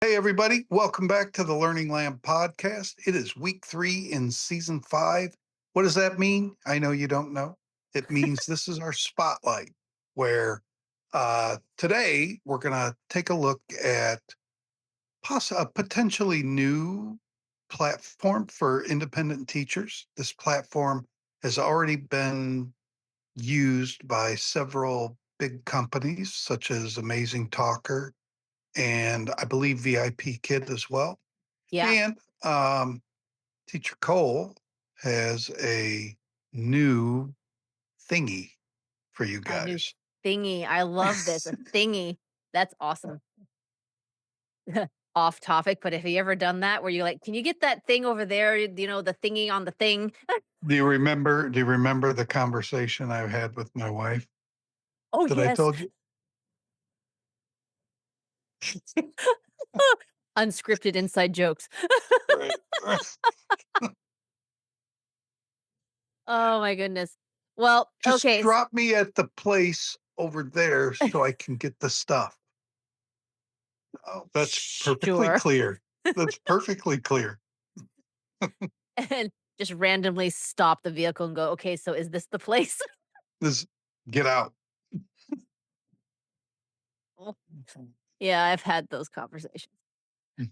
Hey, everybody. Welcome back to the Learning Lamb podcast. It is week 3 in season 5. What does that mean? I know you don't know. It means this is our spotlight where today we're going to take a look at a potentially new platform for independent teachers. This platform has already been used by several big companies such as AmazingTalker and I believe VIPKid as well. Yeah, And Teacher Cole has a new thingy for you a new guys. thingy. I love this, a thingy. That's awesome. Off topic, but have you ever done that where you're like, "Can you get that thing over there, the thingy on the thing?" Do you remember the conversation I had with my wife Oh, that I yes. told you? Unscripted inside jokes. Right. Oh my goodness. Well, Just okay, drop me at the place over there so I can get the stuff. Oh, that's perfectly sure. clear. That's perfectly clear. And just randomly stop the vehicle and go, "Okay, so is this the place?" This get out. Oh, yeah, I've had those conversations.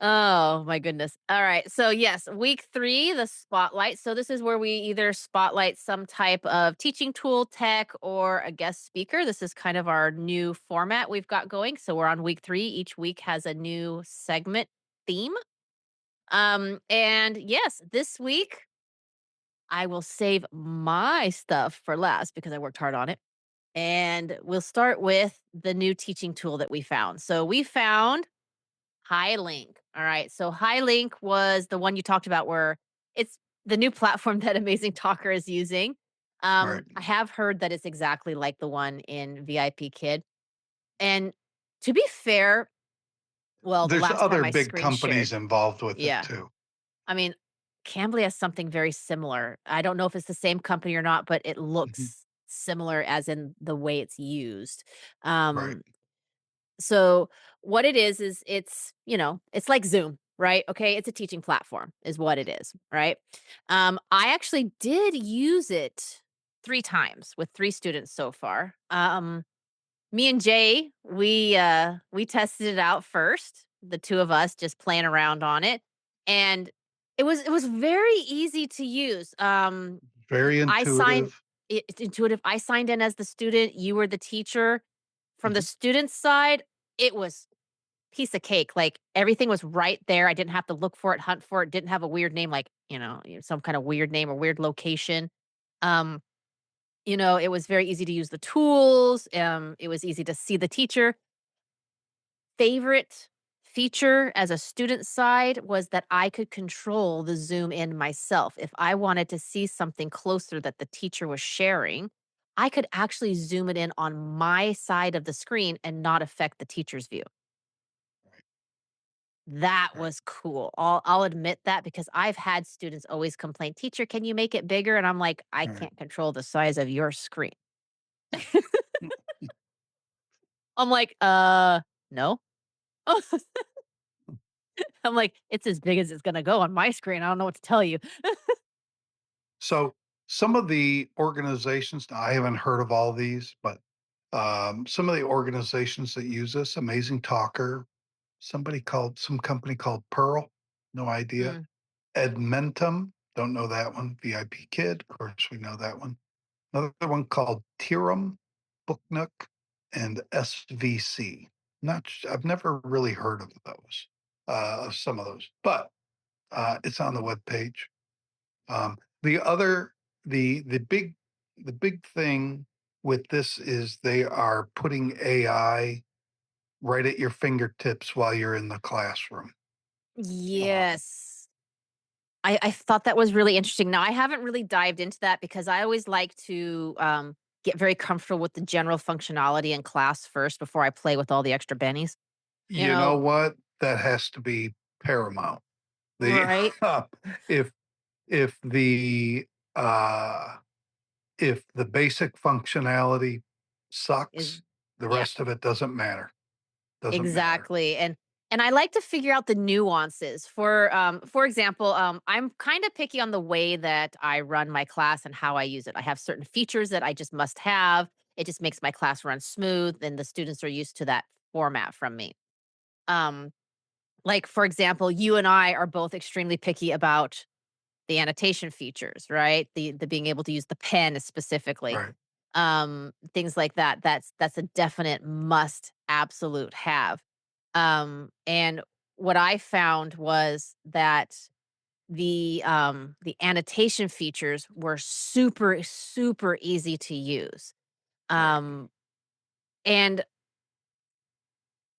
Oh my goodness. All right. So yes, week 3, the spotlight. So this is where we either spotlight some type of teaching tool, tech, or a guest speaker. This is kind of our new format we've got going. So we're on week 3. Each week has a new segment theme. And yes, this week I will save my stuff for last because I worked hard on it. And we'll start with the new teaching tool that we found. So we found HiLink. All right. So HiLink was the one you talked about where it's the new platform that Amazing Talker is using. Right. I have heard that it's exactly like the one in VIP Kid. And to be fair, well, the There's last time other I big screen companies shared, involved with it yeah. too. I mean, Cambly has something very similar. I don't know if it's the same company or not, but it Mhm. looks similar as in the way it's used. Right. Um, So what it is it's like Zoom, right? Okay, it's a teaching platform is what it is, right? I actually did use it 3 times with 3 students so far. Me and Jay, we tested it out first, the 2 of us just playing around on it, and it was very easy to use. Very I signed intuitive. it's intuitive. I signed in as the student, you were the teacher. From the Mhm. student side, it was piece of cake, like, everything was right there, I didn't have to look for it, hunt for it, didn't have a weird name, like, some kinda weird name or weird location. Um, it was very easy to use the tools, it was easy to see the teacher. Favorite feature as a student side was that I could control the zoom in myself. If I wanted to see something closer that the teacher was sharing, I could actually zoom it in on my side of the screen and not affect the teacher's view. That Right. was cool. I'll admit that because I've had students always complain, "Teacher, can you make it bigger?" And I'm like, "I Right. can't control the size of your screen." Mm. I'm like, no." I'm like, "It's as big as it's gonna go on my screen. I don't know what to tell you." So some of the organizations, now I haven't heard of all these, but some of the organizations that use this, Amazing Talker, some company called Pearl, no idea. Mm, Edmentum, don't know that one. VIP Kid, of course we know that one. Another one called Tirum, Booknook, and SVC. I've never really heard of those, of some of those, but it's on the web page. The other, the big thing with this is they are putting AI right at your fingertips while you're in the classroom. Um, yes. I thought that was really interesting. Now, I haven't really dived into that because I always like to, get very comfortable with the general functionality in class first before I play with all the extra bennies, you you know know? what? That has to be paramount. The Right. if if the uh if the basic functionality Is sucks, the yeah. rest of it doesn't matter. Doesn't matter. Exactly, and And I like to figure out the nuances. For example, I'm kind of picky on the way that I run my class and how I use it. I have certain features that I just must have. It just makes my class run smooth, and the students are used to that format from me. Um, like for example, you and I are both extremely picky about the annotation features, right? The being able to use the pen specifically. Right. Things like that. That's a definite must absolute have. And what I found was that the annotation features were super, super easy to use. Right. Um, and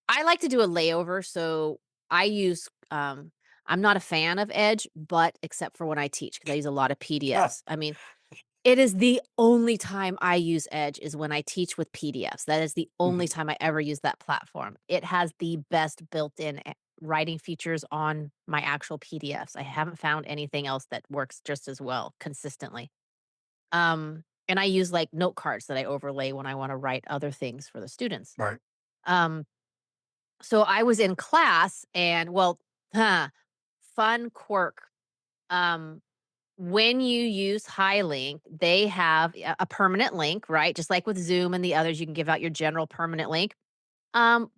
I like to do a layover, so I use I'm not a fan of Edge, but except for when I teach because I use a lot of Ah, PDFs. I mean, it is the only time I use Edge is when I teach with PDFs. That is the only mhm, time I ever use that platform. It has the best built-in writing features on my actual PDFs. I haven't found anything else that works just as well consistently. And I use like note cards that I overlay when I want to write other things for the students. right. Um, so I was in class and well, huh, fun quirk. Um, when you use HiLink, they have a permanent link, right? Just like with Zoom and the others, you can give out your general permanent link.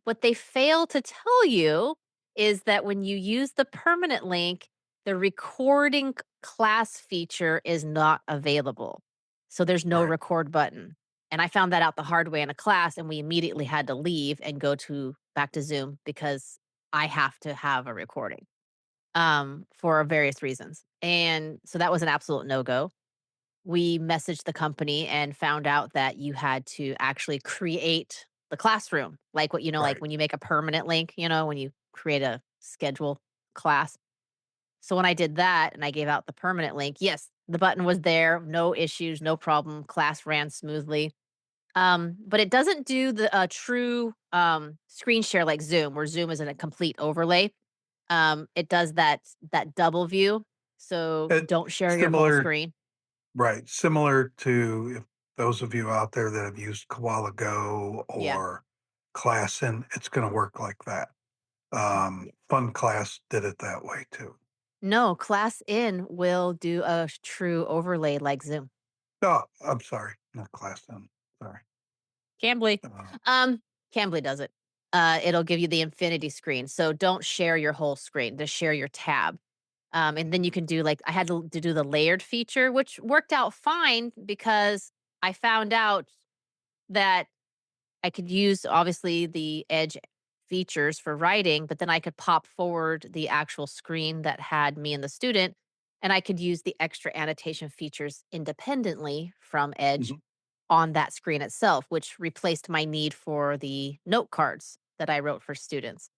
What they fail to tell you is that when you use the permanent link, the recording class feature is not available. So there's no Right. record button. And I found that out the hard way in a class, and we immediately had to leave and go to back to Zoom because I have to have a recording for various reasons. And so that was an absolute no go. We messaged the company and found out that you had to actually create the classroom, like what like Right. when you make a permanent link, when you create a schedule class. So when I did that and I gave out the permanent link, yes, the button was there, no issues, no problem. Class ran smoothly. But it doesn't do the true screen share like Zoom, where Zoom isn't a complete overlay. It does that double view, so It don't share your whole similar screen. Right, similar to if those of you out there that have used Koala Go Yeah. or ClassIn, it's gonna work like that. Yeah. Fun Class did it that way too. No, ClassIn will do a true overlay like Zoom. Oh, I'm sorry, not ClassIn, sorry. Cambly. Uh, Um, Cambly does it. It'll give you the infinity screen, so don't share your whole screen, just share your tab. And then you can do like I had to do the layered feature, which worked out fine because I found out that I could use obviously the Edge features for writing, but then I could pop forward the actual screen that had me and the student, and I could use the extra annotation features independently from Edge mhm, on that screen itself, which replaced my need for the note cards that I wrote for students.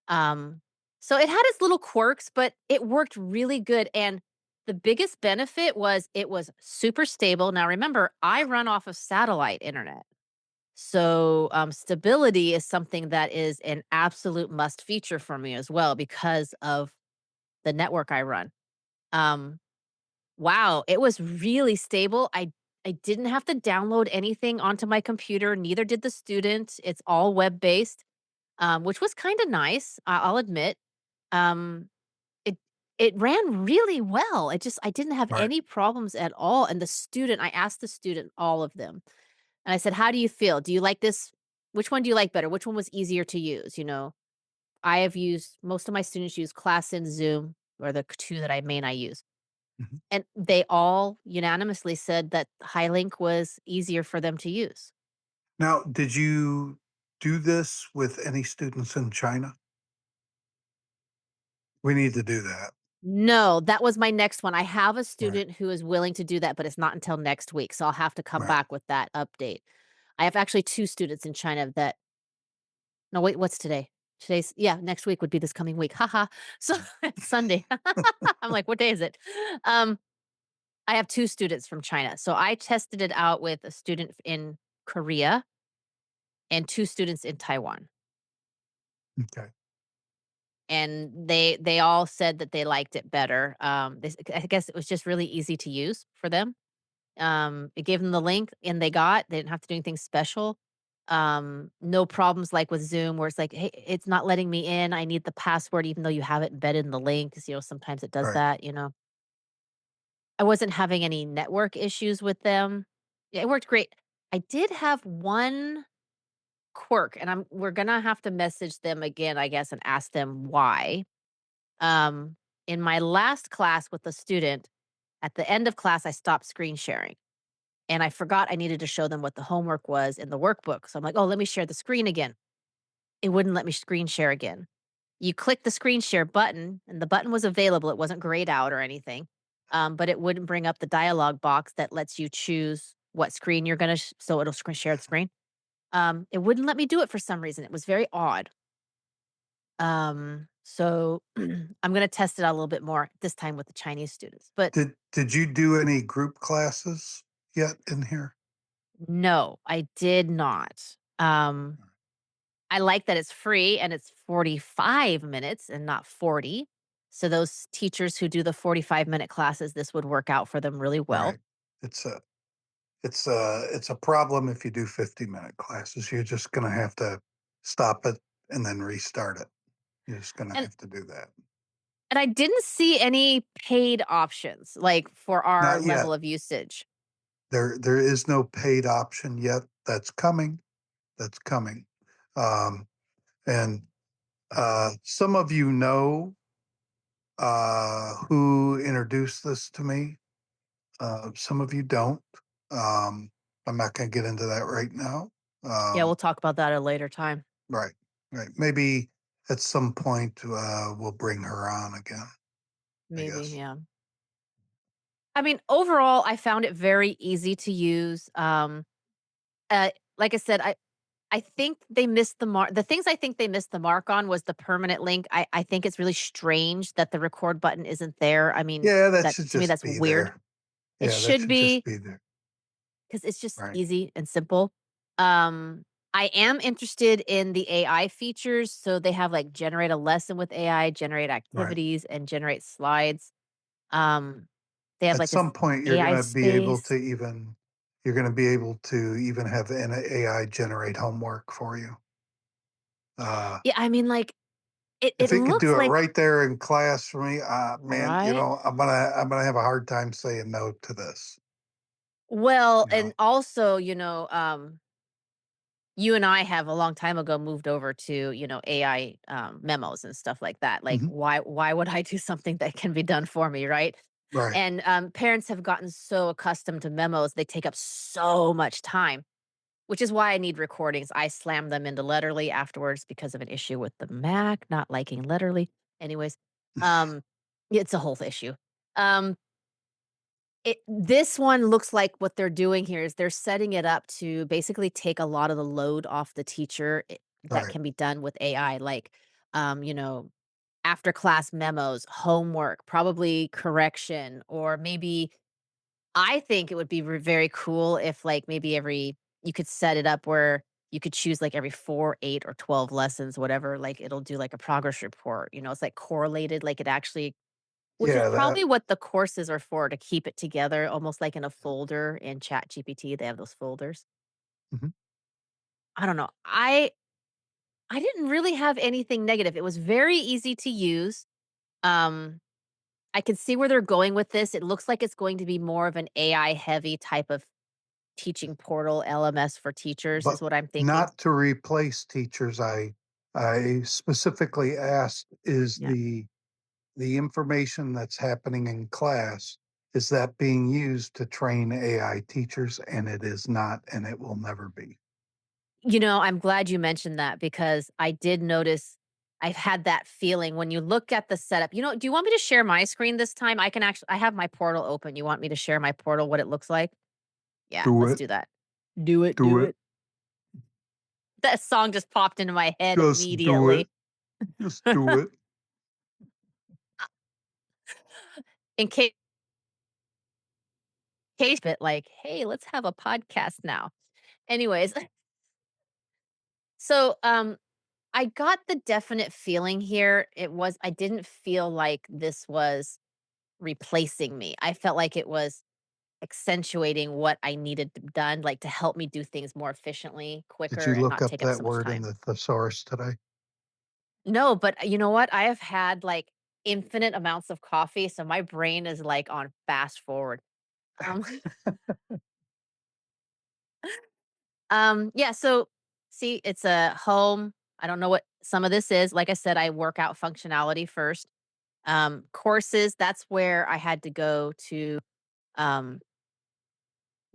Um, so it had its little quirks, but it worked really good. And the biggest benefit was it was super stable. Now, remember, I run off of satellite internet. So, stability is something that is an absolute must feature for me as well because of the network I run. Um, wow, it was really stable. I didn't have to download anything onto my computer. Neither did the student. It's all web based, which was kind of nice. I'll admit. Um, it it ran really well. I didn't have right, any problems at all. And the student, I asked the student all of them. And I said, "How do you feel? Do you like this? Which one do you like better? Which one was easier to use?" I have used most of my students use ClassIn, Zoom, or the two that I use. mhm. And they all unanimously said that HiLink was easier for them to use. Now, did you do this with any students in China? We need to do that. No, that was my next one. I have a Right, student who is willing to do that, but it's not until next week. So I'll have to come right. back with that update. I have actually two students in China that no, wait, what's today? Yeah, next week would be this coming week. Haha. So it's Sunday. I'm like, what day is it? Um, I have two students from China. So I tested it out with a student in Korea and two students in Taiwan. Okay. And they all said that they liked it better. I guess it was just really easy to use for them. It gave them the link and they didn't have to do anything special. No problems like with Zoom where it's like, "Hey, it's not letting me in. I need the password even though you have it embedded in the link," 'cause, sometimes it does Right. that. I wasn't having any network issues with them. Yeah, it worked great. I did have one quirk, and we're gonna have to message them again, I guess, and ask them why. Um, in my last class with the student, at the end of class, I stopped screen sharing, and I forgot I needed to show them what the homework was in the workbook. So I'm like, "Oh, let me share the screen again." It wouldn't let me screen share again. You click the screen share button, and the button was available. It wasn't grayed out or anything, but it wouldn't bring up the dialog box that lets you choose what screen you're gonna so it'll share the screen. It wouldn't let me do it for some reason. It was very odd. So I'm gonna test it out a little bit more this time with the Chinese students. But Did you do any group classes yet in here? no, I did not. I like that it's free and it's 45 minutes and not 40. So those teachers who do the 45-minute classes, this would work out for them really well. Right. It's a it's a problem if you do 50-minute classes. You're just gonna have to stop it and then restart it. You're just gonna And have to do that. and I didn't see any paid options like for our Not level yet. of usage. There is no paid option yet. That's coming. That's coming. Um, and some of you know who introduced this to me. Some of you don't. Um, I'm not going to get into that right now. Yeah, we'll Um, talk about that at a later time. right, right. Maybe at some point we'll bring her on again. I Maybe, guess. yeah. I mean, overall, I found it very easy to use. Like I said, I think they missed the mark. The things I think they missed the mark on was the permanent link. I think it's really strange that the record button isn't there. I mean, Yeah, that that should to me just that's be weird. there. It Yeah, that should should just be be there. because it's just Right, easy and simple. Um, I am interested in the AI features. So they have like generate a lesson with AI, generate right. activities, and generate slides. Um, they have At like this some point, AI space. you're going to be able to even have an AI generate homework for you. Uh, Yeah, I mean, like it if it could looks do it like right there in class for me, man, right. I'm gonna have a hard time saying no to this. Well, You know. and also, you and I have a long time ago moved over to, AI memos and stuff like that. Like, Mhm. why would I do something that can be done for me, right? Right. And parents have gotten so accustomed to memos, they take up so much time, which is why I need recordings. I slam them into Letterly afterwards because of an issue with the Mac not liking Letterly. Anyways, um, it's a whole issue. Um, this one looks like what they're doing here is they're setting it up to basically take a lot of the load off the teacher that Right. can be done with AI, like, um, you know, after class memos, homework, probably correction, or maybe I think it would be very cool if, like, maybe you could set it up where you could choose like every 4, 8, or 12 lessons, whatever. Like it'll do like a progress report. It's like correlated, like it actually which is Yeah. That. probably what the courses are for, to keep it together almost like in a folder in ChatGPT, they have those folders. Mhm. I don't know. I didn't really have anything negative. It was very easy to use. Um, I can see where they're going with this. It looks like it's going to be more of an AI heavy type of teaching portal, LMS for teachers But is what I'm thinking. not to replace teachers. I specifically asked, is Yeah. the information that's happening in class, is that being used to train AI teachers? And it is not, and it will never be. I'm glad you mentioned that because I did notice I've had that feeling when you look at the setup. Do you want me to share my screen this time? I have my portal open. You want me to share my portal, what it looks like? Yeah, Do let's it. do that. Do it, Do do it. it. That song just popped into my head Just do it. immediately. Just do it. In case bit like, hey, let's have a podcast now. Anyways, so I got the definite feeling here. I didn't feel like this was replacing me. I felt like it was accentuating what I needed done, like, to help me do things more efficiently, Did quicker, you and look not up take up that so much word in time. the thesaurus today? No, but you know what? I have had, like, infinite amounts of coffee, so my brain is, like, on fast forward. Um, yeah, so, see, it's a home. I don't know what some of this is. Like I said, I work out functionality first. Courses, that's where I had to go to, um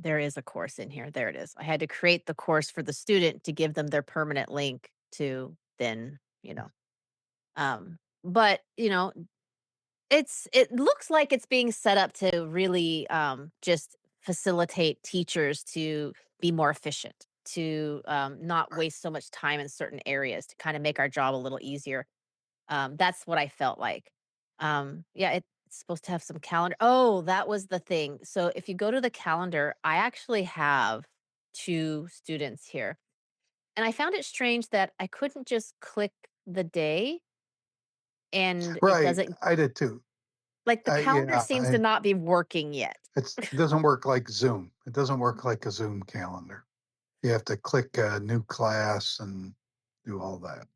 there is a course in here. There it is. I had to create the course for the student to give them their permanent link to then, but, it looks like it's being set up to really, just facilitate teachers to be more efficient, to, not waste so much time in certain areas, to kinda make our job a little easier. That's what I felt like. Yeah, it's supposed to have some calendar. Oh, that was the thing. So if you go to the calendar, I actually have 2 students here. And I found it strange that I couldn't just click the day and it Right, doesn't, I did too. like, the calendar Yeah, seems to not be working yet. it doesn't work like Zoom. It doesn't work like a Zoom calendar. You have to click a new class and do all that.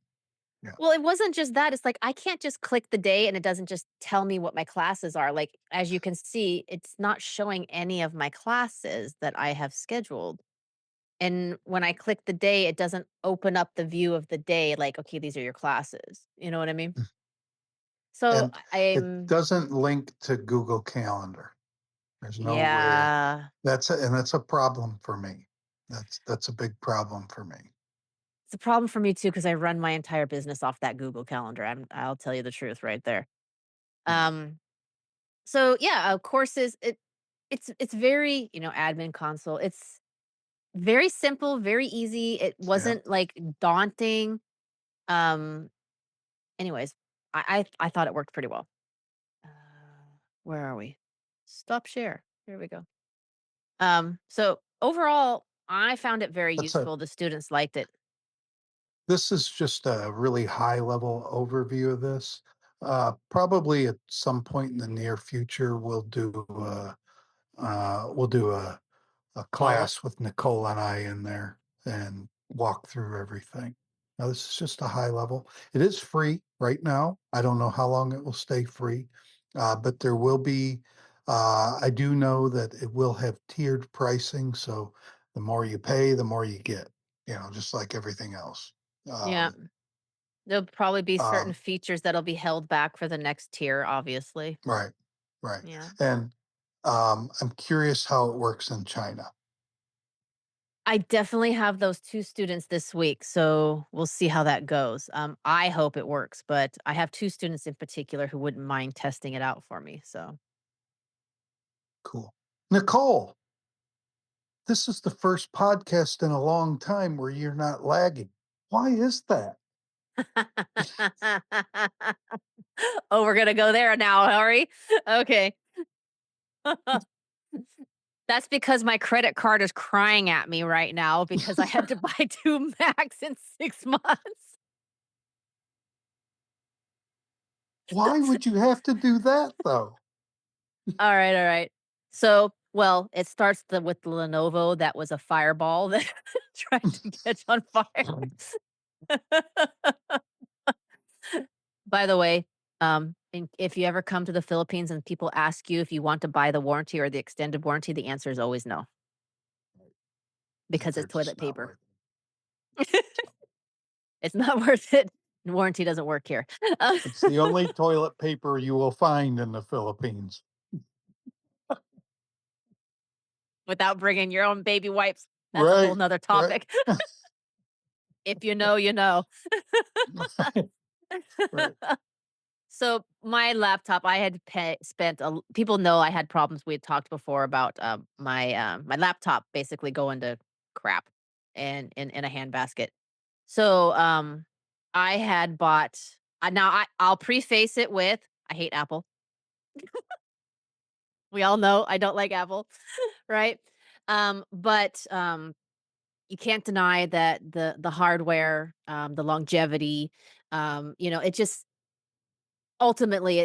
Yeah. Well, it wasn't just that. It's like I can't just click the day and it doesn't just tell me what my classes are. Like, as you can see, it's not showing any of my classes that I have scheduled. And when I click the day, it doesn't open up the view of the day like, "Okay, these are your classes." You know what I mean? So, And it I'm doesn't link to Google Calendar. There's no way. yeah. That's a problem for me. That's a big problem for me. It's a problem for me too because I run my entire business off that Google Calendar. I'll tell you the truth right there. Yeah. Um, so yeah, courses, it's very, admin console. It's very simple, very easy. It Yeah. wasn't, like, daunting. Um, anyways, I thought it worked pretty well. Uh, where are we? Stop share. Here we go. So overall, I found it very That's a useful. The students liked it. This is just a really high level overview of this. Probably at some point in the near future, we'll do a Follow up. class with Nichole and I in there and walk through everything. Now, this is just a high level. It is free right now. I don't know how long it will stay free, but there will be. I do know that it will have tiered pricing, so the more you pay, the more you get. Just like everything else. Yeah. Um, There'll probably be certain um, features that'll be held back for the next tier, obviously. right, right. Yeah. And I'm curious how it works in China. I definitely have those 2 students this week, so we'll see how that goes. I hope it works, but I have 2 students in particular who wouldn't mind testing it out for me, so Cool. Nichole, this is the first podcast in a long time where you're not lagging. Why is that? Oh, we're gonna go there now, are we? Okay. That's because my credit card is crying at me right now because I had to buy 2 Macs in 6 months. Why would you have to do that though? Alright, alright. So, well, it starts with the Lenovo that was a fireball that tried to catch on fire. By the way, if you ever come to the Philippines and people ask you if you want to buy the warranty or the extended warranty, the answer is always no, Yeah, because they're it's toilet just not paper. worth it. It's not worth it. Warranty doesn't work here. It's the only toilet paper you will find in the Philippines. Without bringing your own baby wipes. That's a whole Right, nother right, topic. If you know, you know. right. So my laptop, I had spent people know I had problems. We had talked before about my laptop basically going to crap and in a handbasket. So I had bought now I'll preface it with I hate Apple. We all know I don't like Apple, right? But you can't deny that the hardware, the longevity, it just Ultimately,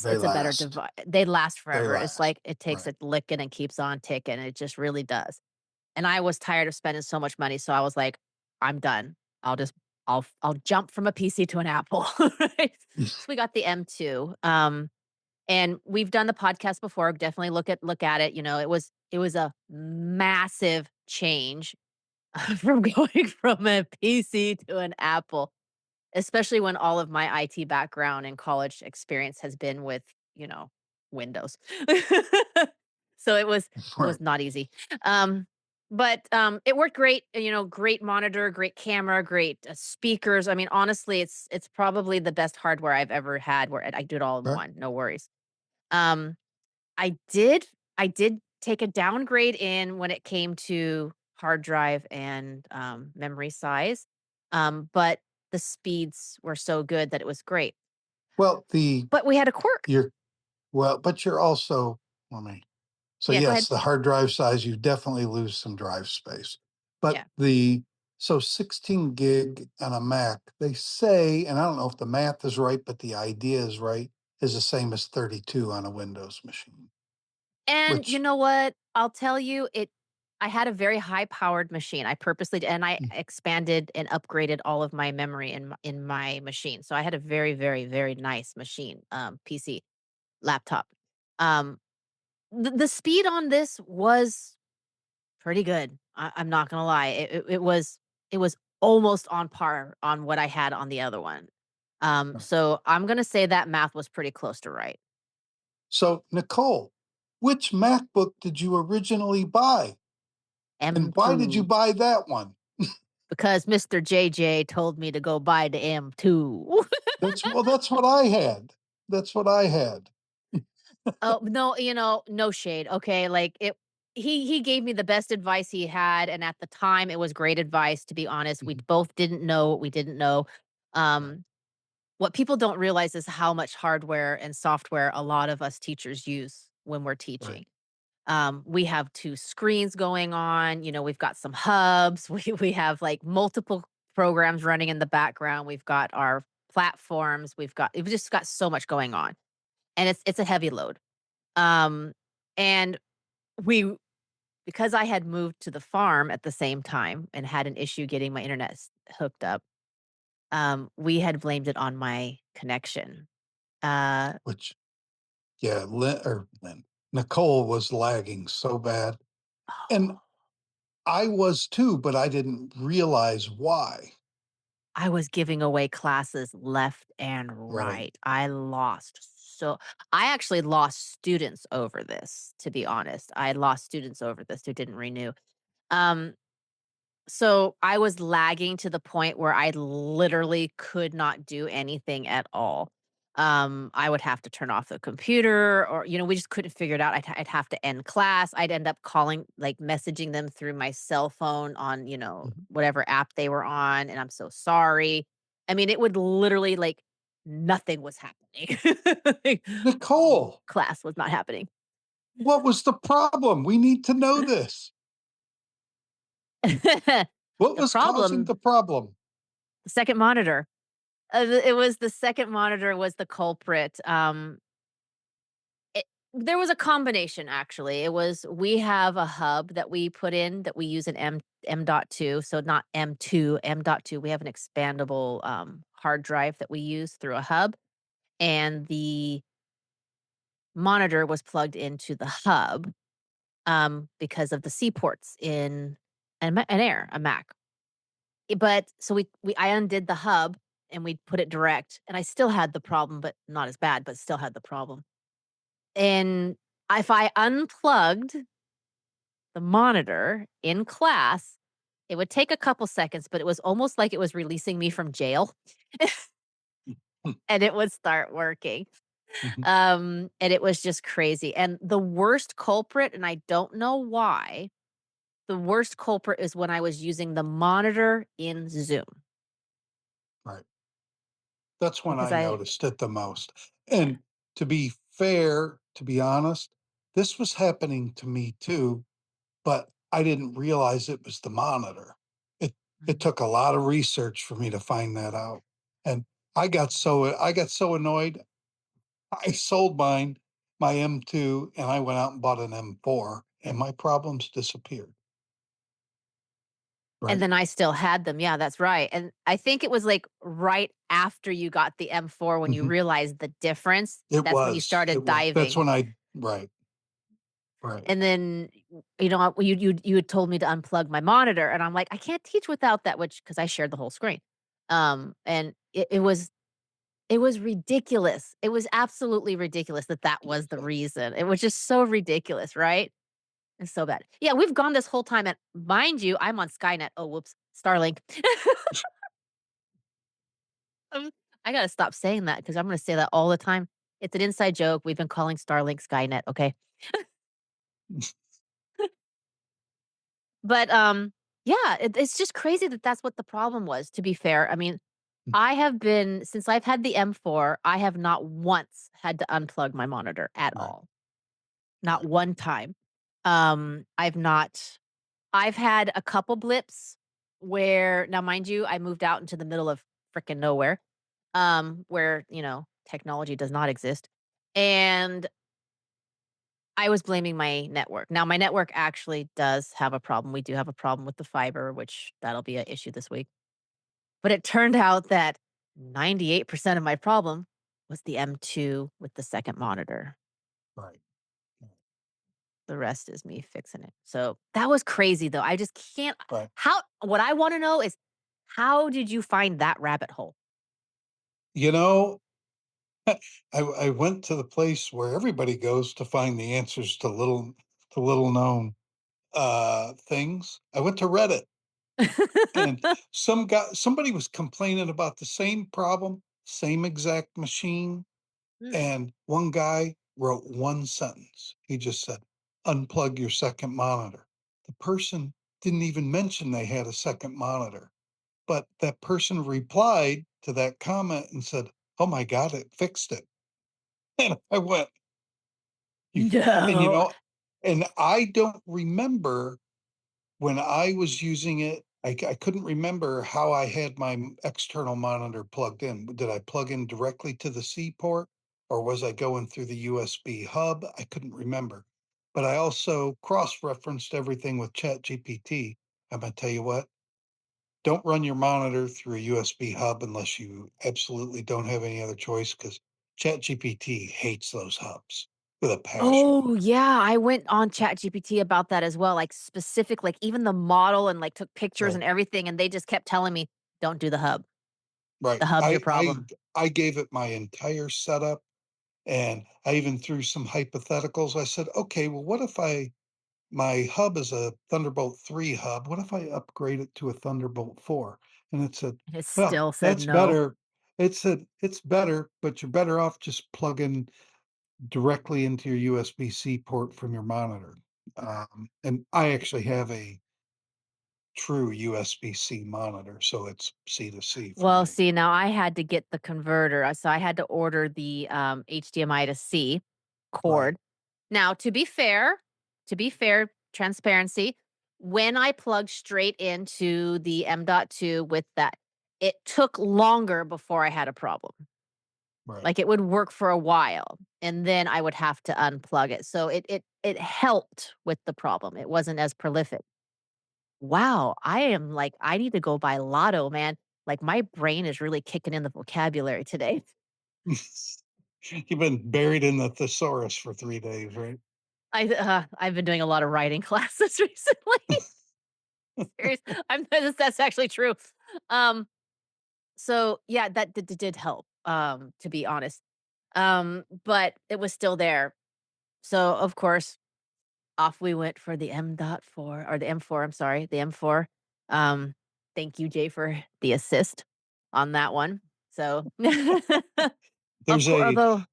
They it's a better last. device. They last They forever. It's last. like it takes Right. a licking and keeps on ticking, it just really does. And I was tired of spending so much money, so I was like, "I'm done. I'll just I'll jump from a PC to an Apple." Right? So we got the M2, and we've done the podcast before, definitely look at it, it was a massive change from going from a PC to an Apple, especially when all of my IT background and college experience has been with, you know, Windows. So it was Right. not easy. Um, but it worked great, great monitor, great camera, great, speakers. I mean, honestly, it's probably the best hardware I've ever had where I do it all in Right. one, no worries. Um, I did take a downgrade in when it came to hard drive and, memory size, but the speeds were so good that it was great. Well, the But we had a quirk. you're well, but you're also, let me so Yeah, go ahead. yes, the hard drive size, you definitely lose some drive space. But Yeah. the so 16 gig on a Mac, they say, and I don't know if the math is right, but the idea is right, is the same as 32 on a Windows machine, And you which know what? I'll tell you, I had a very high powered machine. I purposely d and I mm, expanded and upgraded all of my memory in my machine. So I had a very, very, very nice machine, PC, laptop. Um, the speed on this was pretty good. I'm not gonna lie. It was almost on par on what I had on the other one. right. So I'm gonna say that math was pretty close to right. So Nicole, which MacBook did you originally buy? And why did you M2 buy that one? because Mr. JJ told me to go buy the M2. That's what I had. That's what I had. Oh, no, no shade, okay? Like he gave me the best advice he had, and at the time it was great advice, to be honest. We Mhm. both didn't know what we didn't know. Right. Um What people don't realize is how much hardware and software a lot of us teachers use when we're Right. teaching. We have 2 screens going on, we've got some hubs, we have, like, multiple programs running in the background, we've got our platforms, we've just got so much going on, and it's a heavy load. Um, and we because I had moved to the farm at the same time and had an issue getting my internet hooked up, we had blamed it on my connection. Uh Which, yeah, Nicole was lagging so bad. And I was too, but I didn't realize why. I was giving away classes left and Right. right. I actually lost students over this, to be honest. I lost students over this who didn't renew. Um, so I was lagging to the point where I literally could not do anything at all. I would have to turn off the computer or, we just couldn't figure it out. I'd have to end class. I'd end up calling, like messaging them through my cell phone on, Mhm. whatever app they were on. And I'm so sorry. I mean, it would literally like nothing was happening. Like, Nicole, class was not happening. what was the problem? We need to know this. The What was causing problem, the problem? the second monitor. It was the second monitor was the culprit. There was a combination actually. We have a hub that we put in that we use an M.2, so not M2, M.2. We have an expandable hard drive that we use through a hub, and the monitor was plugged into the hub because of the C ports in an Air, a Mac. But so I undid the hub and we put it direct, and I still had the problem, but not as bad, but still had the problem. And if I unplugged the monitor in class, it would take a couple seconds, but it was almost like it was releasing me from jail and it would start working. Mhm. And it was just crazy. And the worst culprit, and I don't know why, the worst culprit is when I was using the monitor in Zoom Right. That's when because I I, noticed it the most. yeah. And to be fair, to be honest, this was happening to me too, but I didn't realize it was the monitor. It it Mhm. took a lot of research for me to find that out. And I got so annoyed. I sold my M2, and I went out and bought an M4, and my problems disappeared, And right? then I still had them, yeah, that's right, and I think it was, like, right after you got the M4 when you Mhm. realized the difference, that's when you It started was. That's diving, when I right, right. and then, you know, you had told me to unplug my monitor, and I'm like, "I can't teach without that," which because I shared the whole screen, and it was ridiculous. It was absolutely ridiculous that that was the reason. It was just so ridiculous, right? It's so bad. Yeah, we've gone this whole time, and mind you, I'm on Skynet. Oh, whoops, Starlink. Um, I gotta stop saying that because I'm gonna say that all the time. It's an inside joke. We've been calling Starlink Skynet, okay? But, yeah, it's just crazy that that's what the problem was, to be fair. I mean, I have been since I've had the M4, I have not once had to unplug my monitor at Right, all. Not right, one time. I've not I've had a couple blips where now mind you, I moved out into the middle of frickin' nowhere, where, you know, technology does not exist, and I was blaming my network. Now my network actually does have a problem. We do have a problem with the fiber, which that'll be an issue this week. But it turned out that 98% of my problem was the M2 with the second monitor. right, The rest is me fixing it. So, that was crazy, though. I just can't right. how what I wanna know is how did you find that rabbit hole? You know, I went to the place where everybody goes to find the answers to little known, things. I went to Reddit, and somebody was complaining about the same problem, same exact machine, Hmm. and one guy wrote one sentence. He just said, "Unplug your second monitor." The person didn't even mention they had a second monitor, but that person replied to that comment and said, "Oh my god, it fixed it." And I went, "You," and, No. and I don't remember when I was using it, I couldn't remember how I had my external monitor plugged in. Did I plug in directly to the C port, or was I going through the USB hub? I couldn't remember. But I also cross-referenced everything with ChatGPT. I'm gonna tell you what, don't run your monitor through a USB hub unless you absolutely don't have any other choice, because ChatGPT hates those hubs with a passion. Oh, yeah, I went on ChatGPT about that as well, like, specific like, even the model and, like, took pictures and Right. everything, and they just kept telling me, "Don't do the hub. Right. The hub's your problem." I gave it my entire setup, and I even threw some hypotheticals. I said, "Okay, well, what if my hub is a Thunderbolt 3 hub. What if I upgrade it to a Thunderbolt 4?" And it said, It "Well, still said that's no. better." It said, "It's better, but you're better off just plugging directly into your USB-C port from your monitor." And I actually have a true USB-C monitor, so it's C to C for Well, me. see, now I had to get the converter, so I had to order the, HDMI to C Right, cord. Now, to be fair, transparency, when I plugged straight into the M.2 with that, it took longer before I had a problem. right. Like, it would work for a while, and then I would have to unplug it, so it helped with the problem, it wasn't as prolific. Wow, I am like, I need to go buy Lotto, man. Like, my brain is really kicking in the vocabulary today. You've been buried in the thesaurus for 3 days, right? I've been doing a lot of writing classes recently. Serious that's actually true. Um, so, yeah, that did help, to be honest. But it was still there. So, of course, off we went for the M.4 or the M4, I'm sorry, the M4. Um, Thank you, Jay, for the assist on that one. So, of There's course, a although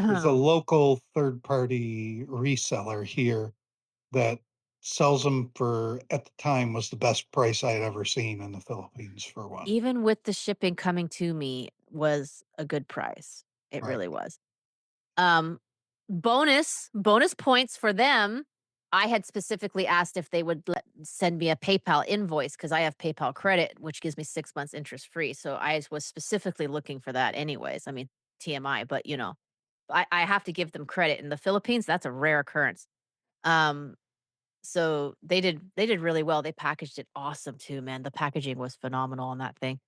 there's a local third party reseller here that sells them for, at the time, was the best price I had ever seen in the Philippines for one. even with the shipping coming to me was a good price. It Right. really was. Um, bonus points for them. I had specifically asked if they would send me a PayPal invoice because I have PayPal credit, which gives me 6 months interest free. So I was specifically looking for that, anyways. I mean, TMI, but you know. I have to give them credit. In the Philippines, that's a rare occurrence. Um, so they did really well. They packaged it awesome too, man. The packaging was phenomenal on that thing.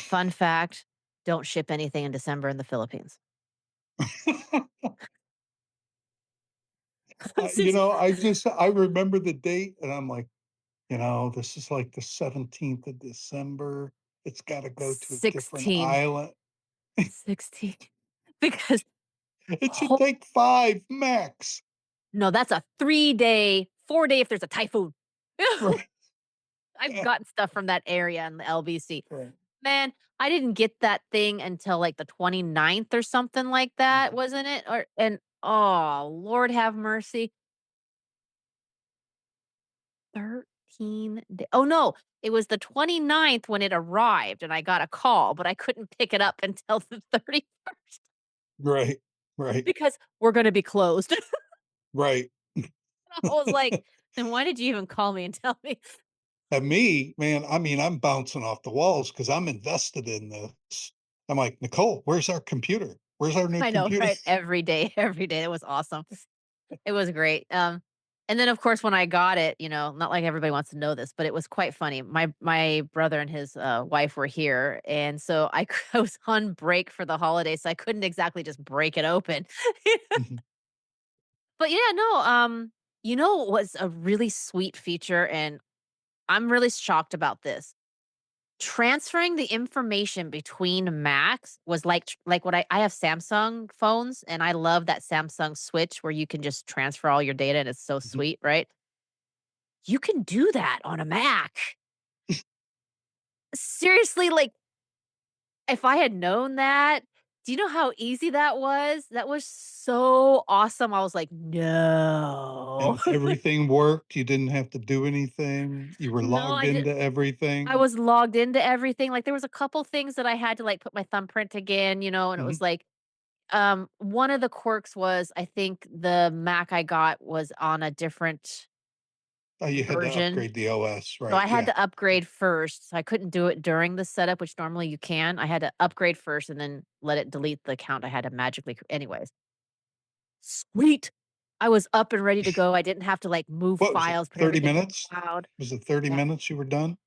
Fun fact, don't ship anything in December in the Philippines. I remember the date and I'm like, this is like the 17th of December. It's got to go to a different 16, island. 16, because It should take 5 max. no, that's a 3-day, 4-day if there's a typhoon. Right. I've gotten stuff from that area in the LBC. Right. Man, I didn't get that thing until, like, the 29th or something like that, Mhm. wasn't it? Or and oh, Lord have mercy, 13 da oh, no, it was the 29th when it arrived, and I got a call, but I couldn't pick it up until the 31st Right. Right. because we're gonna be closed. Right. I was like, "Then why did you even call me and tell me?" And me, man, I mean, I'm bouncing off the walls because I'm invested in this. I'm like, Nicole, where's our computer? Where's our new I know, computer? right? Every day, every day. It was awesome. It was great. And then of course when I got it, not like everybody wants to know this, but it was quite funny. My brother and his wife were here, and so I was on break for the holidays, so I couldn't exactly just break it open. Mhm. But yeah, no, what was a really sweet feature, and I'm really shocked about this. Transferring the information between Macs was like what I have Samsung phones, and I love that Samsung switch where you can just transfer all your data, and it's so Mhm. sweet, right? You can do that on a Mac. Seriously, like, if I had known that, do you know how easy that was? That was so awesome. I was like, "No." And everything worked. You didn't have to do anything. You were No, logged I did into I everything. was logged into everything. Like, there was a couple things that I had to, like, put my thumbprint again, and it was Mhm. like, one of the quirks was I think the Mac I got was on a different Oh, you had to version. upgrade the OS, So right? I had Yeah. to upgrade first. So I couldn't do it during the setup, which normally you can. I had to upgrade first and then let it delete the account I had to magically anyways. Sweet. I was up and ready to go. I didn't have to like move What was it? files, put 30 everything in minutes? the cloud. Was it 30 Yeah. minutes you were done?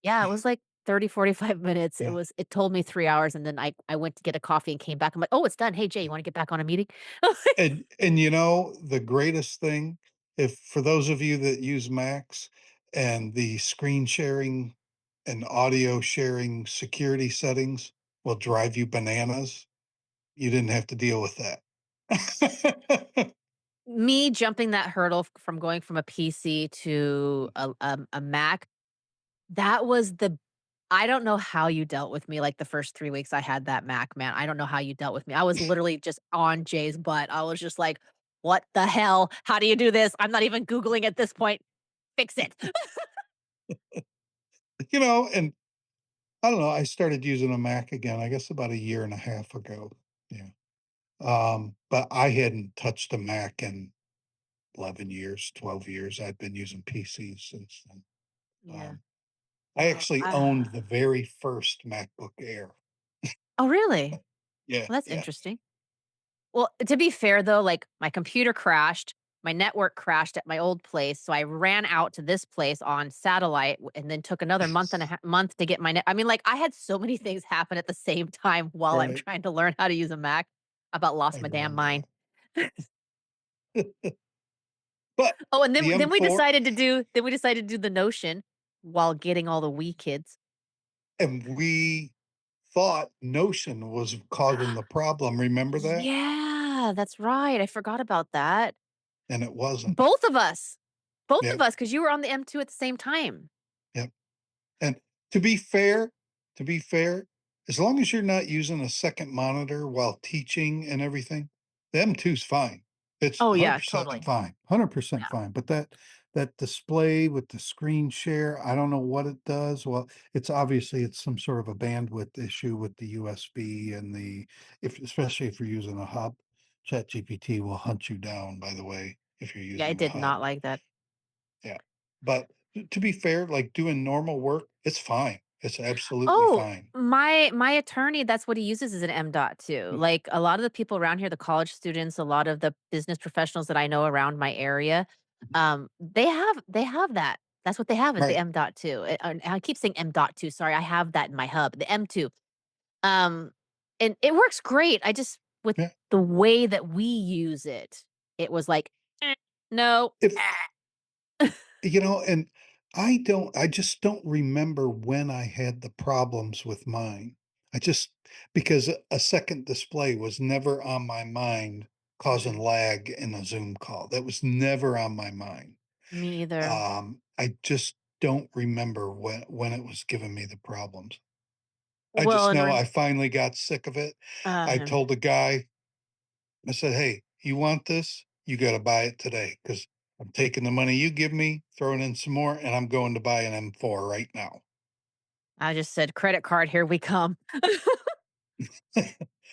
Yeah, it was like 30, 45 minutes. Yeah. It told me 3 hours, and then I went to get a coffee and came back. I'm like, oh, it's done. Hey Jay, you want to get back on a meeting? And the greatest thing, if for those of you that use Macs and the screen sharing and audio sharing security settings will drive you bananas, you didn't have to deal with that. Me jumping that hurdle from going from a PC to a Mac, that was the I don't know how you dealt with me, like, the first 3 weeks I had that Mac, man. I don't know how you dealt with me. I was literally just on Jay's butt. I was just like, "What the hell? How do you do this? I'm not even Googling at this point. Fix it." And I don't know, I started using a Mac again, I guess about a year and a half ago. Yeah. But I hadn't touched a Mac in 11 years, 12 years. I've been using PCs since then. Yeah. Um, I No. actually owned the very first MacBook Air. Oh, really? Yeah, Well, that's yeah, interesting. Well, to be fair though, like, my computer crashed, my network crashed at my old place, so I ran out to this place on satellite and then took another month to get my net I mean, like, I had so many things happen at the same time while I'm right. trying to learn how to use a Mac. I about I lost my damn remember mind. that. But Oh, and then the then we M4 decided to do then we decided to do the Notion while getting all the Wii kids. and we thought Notion was causing the problem, remember that? Yeah, that's right, I forgot about that. And it wasn't. Both of us. Both of Yep, us, because you were on the M2 at the same time. yep. And to be fair to be fair, as long as you're not using a second monitor while teaching and everything, the M2's fine. It's Oh, yeah, 100% totally. fine, 100% Yeah. fine, but that display with the screen share, I don't know what it does. Well, it's some sort of a bandwidth issue with the USB and if especially if you're using a hub. ChatGPT will hunt you down, by the way, if you're Yeah, I using the did hub. not like that. Yeah. But to be fair, like doing normal work, it's fine. It's absolutely Oh, fine. my attorney, that's what he uses is an M dot too. Mm, Like, a lot of the people around here, the college students, a lot of the business professionals that I know around my area, mhm. they have that. That's what they have is the Right. M dot two. And I keep saying M dot two, sorry, I have that in my hub, the M2. Um, and it works great. I just with Yeah. the way that we use it, it was like, no. If and I just don't remember when I had the problems with mine. I just because a second display was never on my mind causing Mm, lag in a Zoom call. That was never on my mind. me either. I just don't remember when it was giving me the problems. I Well, just and know rem I finally got sick of it. I uh told the guy, I said, "Hey, you want this? You gotta buy it today because 'cause I'm taking the money you give me, throwing in some more, and I'm going to buy an M4 right now." I just said, "Credit card, here we come."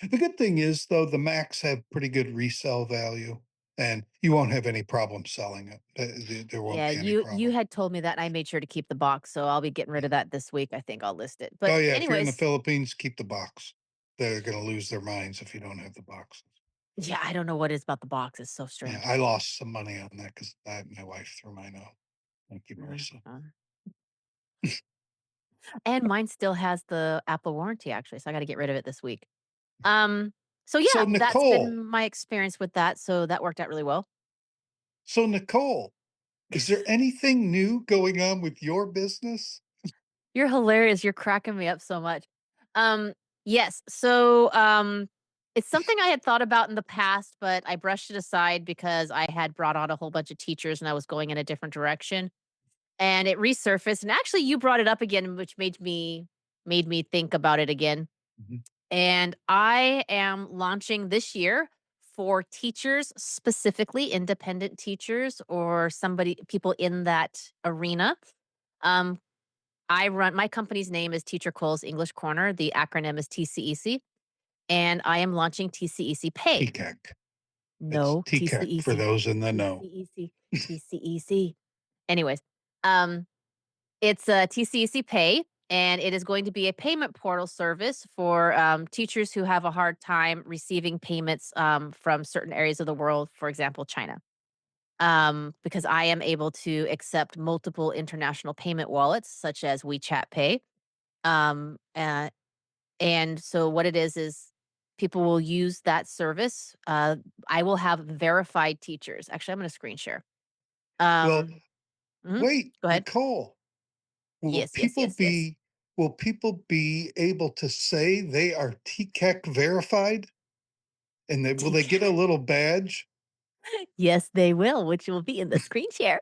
The good thing is, though, the Macs have pretty good resale value, and you won't have any problem selling it. There won't Yeah, be any you problem. had told me that, and I made sure to keep the box, so I'll be getting rid of that this week. I think I'll list it. But Oh, yeah, if you're in the anyways, Philippines, keep the box. They're gonna lose their minds if you don't have the box. yeah, I don't know what it is about the box. It's so Yeah, strange. I lost some money on that because my wife threw mine out. Thank you, Mm, Marissa. and mine still has the Apple warranty actually, so I gotta get rid of it this week. Um, so So, yeah, that's Nicole been my experience with that, so that worked out really well. so, Nicole, is there anything new going on with your business? You're hilarious. You're cracking me up so much. Um, yes. It's something I had thought about in the past, but I brushed it aside because I had brought on a whole bunch of teachers and I was going in a different direction. And it resurfaced. And actually you brought it up again, which made me think about it again. Mhm. And I am launching this year for teachers, specifically independent teachers or people in that arena. Um, I run my company's name is Teacher Cole's English Corner. The acronym is TCEC, and I am launching TCEC Pay. TCAC. It's No, TCAC for TCEC, those in the know. TCEC, TCEC. Anyways, um, it's a TCEC Pay, and it is going to be a payment portal service for teachers who have a hard time receiving payments from certain areas of the world, for example, China. Because I am able to accept multiple international payment wallets, such as WeChat Pay. Um, uh, and so what it is people will use that service. I will have verified teachers. Actually, I'm going to screen share. Well, Um, mhm. wait, Go ahead. Nicole, will Yes, yes, people yes, yes. be will people be able to say they are TCAC verified? And will they get a TCAT. little badge? Yes, they will, which will be in the screen share.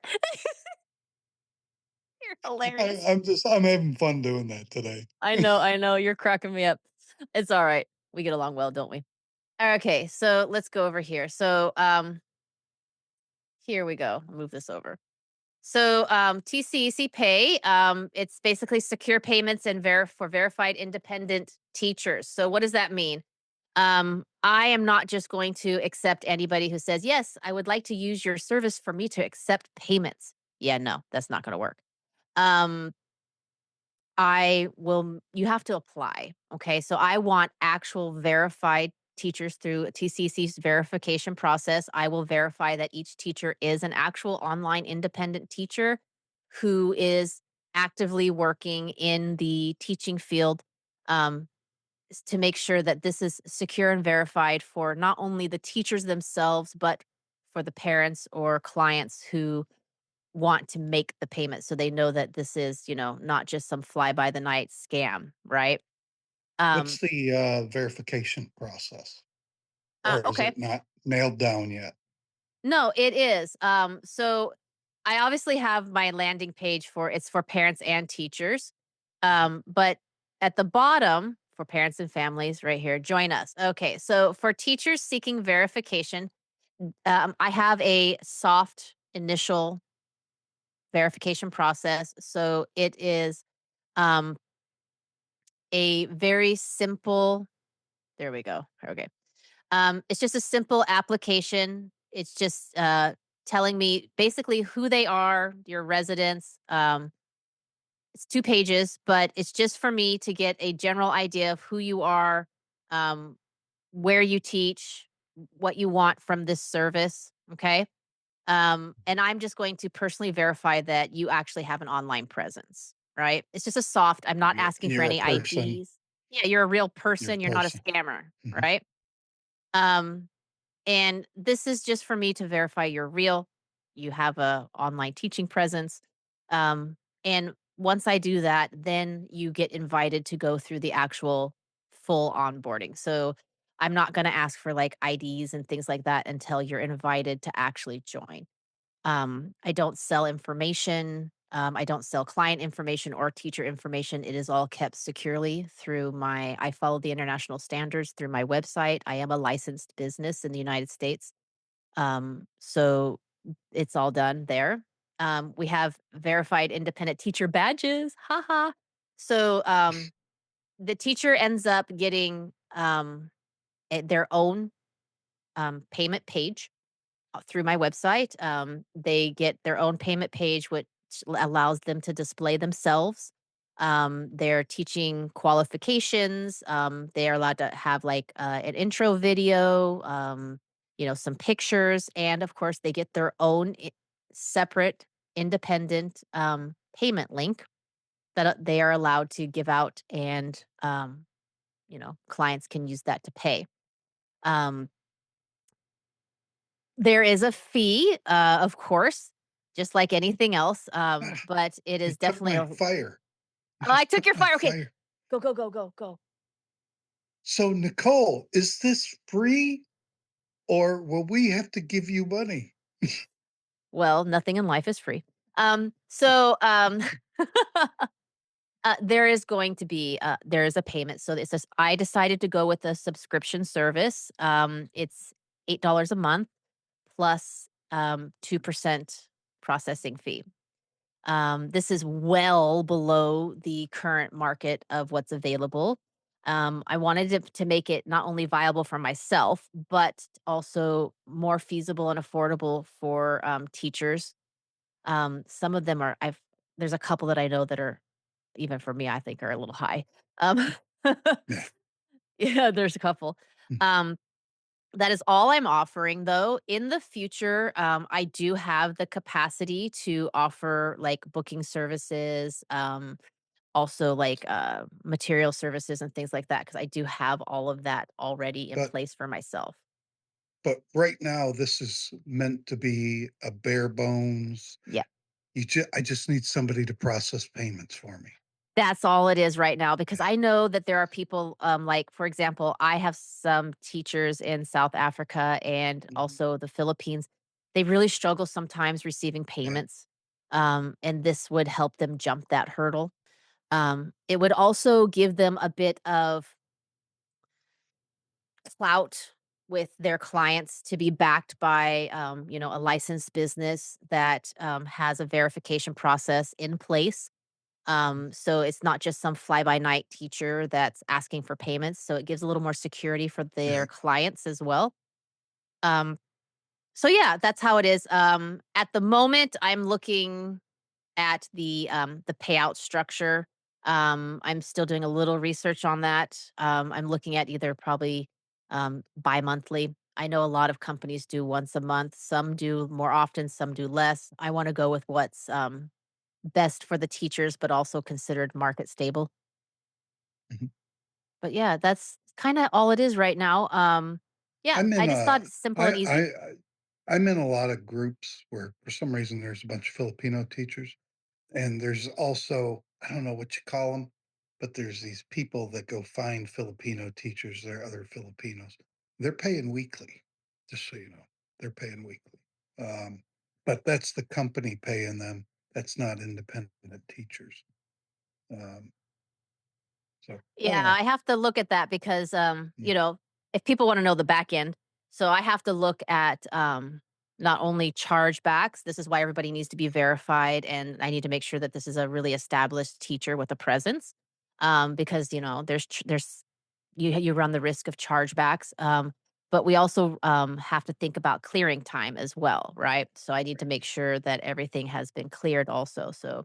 You're hilarious. I'm having fun doing that today. I know. You're cracking me up. It's all right. We get along well, don't we? Okay, so let's go over here. Here we go. I'll move this over. TCEC Pay, it's basically secure payments and for verified independent teachers. So what does that mean? I am not just going to accept anybody who says, "Yes, I would like to use your service for me to accept payments." Yeah, no, that's not going to work. Um, you have to apply. Okay. So I want actual verified teachers through TCC's verification process. I will verify that each teacher is an actual online independent teacher who is actively working in the teaching field to make sure that this is secure and verified for not only the teachers themselves, but for the parents or clients who want to make the payment so they know that this is, not just some fly by the night scam, right? What's Um, the verification process? Or is okay. it not nailed down yet? No, it is. So I obviously have my landing page for parents and teachers. Mhm. But at the bottom for parents and families right here, join us. Okay. So for teachers seeking verification, I have a soft initial verification process. So it is um, a very simple. There we go. Okay. It's just a simple application. It's just telling me basically who they are, your residents, It's 2 pages, but it's just for me to get a general idea of who you are, um, where you teach, what you want from this service, okay? And I'm just going to personally verify that you actually have an online presence, right? It's just a soft I'm not asking for You're a any person. IDs. Yeah, you're a real You're a person, you're not a person. scammer, Mhm. right? Um, and this is just for me to verify you're real, you have a online teaching presence. And once I do that, then you get invited to go through the actual full onboarding. So I'm not going to ask for like IDs and things like that until you're invited to actually join. I don't sell information. I don't sell client information or teacher information. It is all kept securely through I follow the international standards through my website. I am a licensed business in the United States. So it's all done there. We have verified independent teacher badges. Haha. So the teacher ends up getting their own payment page through my website. They get their own payment page, which allows them to display themselves. Their teaching qualifications. They are allowed to have like an intro video, some pictures, and of course, they get their own separate, independent payment link that they are allowed to give out, and clients can use that to pay. Um, There is a fee, of course, just like anything else, Ah, but it you is took definitely a my Oh, fire. You I just took took your my fire, okay. fire. Go, go, go, go, go. So, Nicole, is this free or will we have to give you money? Well, nothing in life is free. There is going to be, there is a payment, so it says I decided to go with a subscription service, it's $8 a month plus, 2% processing fee. This is well below the current market of what's available. I wanted to make it not only viable for myself, but also more feasible and affordable for teachers. Some of them there's a couple that I know that are, even for me, I think are a little high. Um, Yeah. yeah, there's a couple. Mm. Um, that is all I'm offering, though. In the future, I do have the capacity to offer like booking services, also like material services and things like that, because I do have all of that already in But place for myself. right now, this is meant to be a bare bones. Yeah. I just need somebody to process payments for me. That's all it is right now, because Yeah. I know that there are people, like, for example, I have some teachers in South Africa and Mhm. also the Philippines. They really struggle sometimes receiving Yeah. payments, and this would help them jump that hurdle. It would also give them a bit of clout with their clients to be backed by, a licensed business that has a verification process in place. So it's not just some fly by night teacher that's asking for payments. So it gives a little more security for their Yeah. clients as well. Um, so yeah, that's how it is. At the moment, I'm looking at the payout structure. I'm still doing a little research on that. I'm looking at either probably bi-monthly. I know a lot of companies do once a month. Some do more often, some do less. I want to go with what's best for the teachers, but also considered market stable. Mhm. But yeah, that's kind of all it is right now. Yeah, I'm I in just a thought it's simple I and I easy. I I'm in a lot of groups where for some reason there's a bunch of Filipino teachers, and there's also, I don't know what you call them, but there's these people that go find Filipino teachers, they're other Filipinos. They're paying weekly, just so you know. They're paying weekly. Um, but that's the company paying them. That's not independent teachers. Um, so I Yeah, don't know. I have to look at that because Mm, if people want to know the back end, so I have to look at not only chargebacks. This is why everybody needs to be verified, and I need to make sure that this is a really established teacher with a presence. Because there's you run the risk of chargebacks. But we also have to think about clearing time as well, right? So I need to make sure that everything has been cleared also. So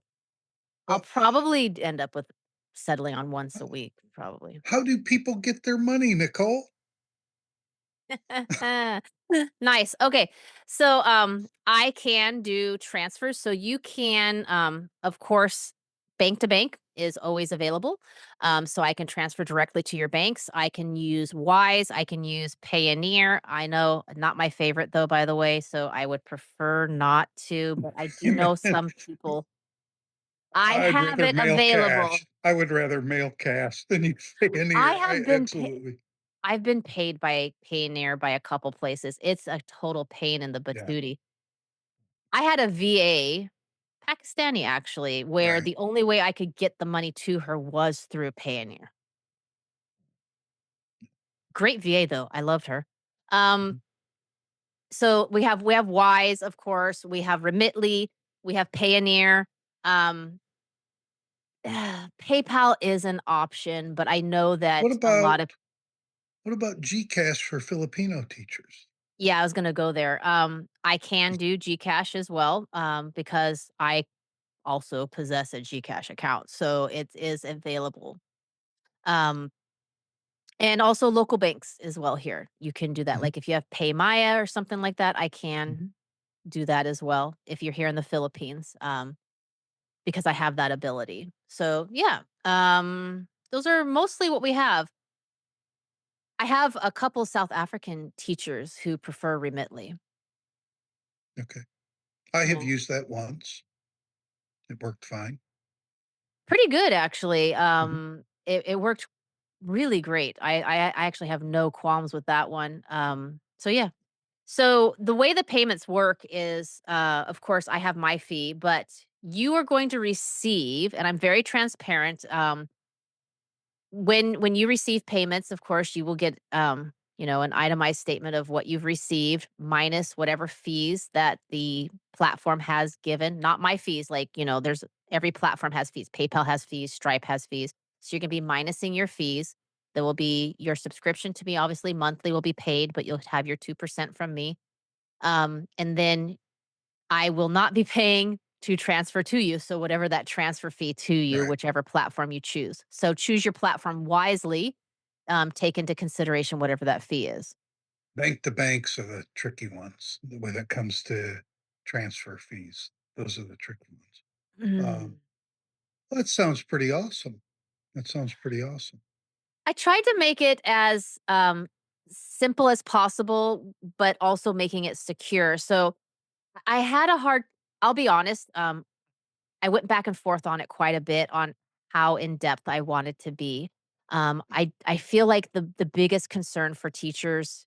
I'll Well, probably end up with settling on once a week, probably. how do people get their money, Nicole? Nice. Okay. So I can do transfers. So you can of course bank to bank is always available. So I can transfer directly to your banks. I can use Wise, I can use Payoneer. I know not my favorite though by the way, so I would prefer not to, but I do know some people I I'd have rather it mail available. cash. I would rather mail cash than you pay in I here. I have been absolutely. I've been paid by Payoneer by a couple places. It's a total pain in the Yeah, patootie. I had a VA, Pakistani actually, where right. the only way I could get the money to her was through Payoneer. Great VA though, I loved her. Um, Mhm. so we have Wise, of course, we have Remitly, we have Payoneer. Um, PayPal is an option, but I know What that a lot about of what about GCash for Filipino teachers? yeah, I was gonna go there. I can do Gcash as well, because I also possess a Gcash account, so it is available. Um, and also local banks as well here. You can do that. Mhm, Like if you have PayMaya or something like that, I can mhm. do that as well if you're here in the Philippines, because I have that ability. So yeah, those are mostly what we have. I have a couple South African teachers who prefer Remitly. Okay. I have Yeah. used that once. It worked fine. Pretty good actually. Mhm. It worked really great. I actually have no qualms with that one. So yeah. So the way the payments work is, of course, I have my fee, but you are going to receive, and I'm very transparent. When you receive payments, of course, you will get an itemized statement of what you've received minus whatever fees that the platform has given. Not my fees, like, there's every platform has fees. PayPal has fees, Stripe has fees. So you're gonna be minusing your fees. There will be your subscription to me, obviously monthly will be paid, but you'll have your 2% from me. And then I will not be paying to transfer to you. So whatever that transfer fee to you, Right. whichever platform you choose. So choose your platform wisely. Take into consideration whatever that fee is. Bank to banks are the tricky ones when it comes to transfer fees. Those are the tricky ones. Mm. Um, that sounds pretty awesome. That sounds pretty awesome. I tried to make it as simple as possible, but also making it secure. So I had a hard, I'll be honest, I went back and forth on it quite a bit on how in depth I wanted to be. I feel like the biggest concern for teachers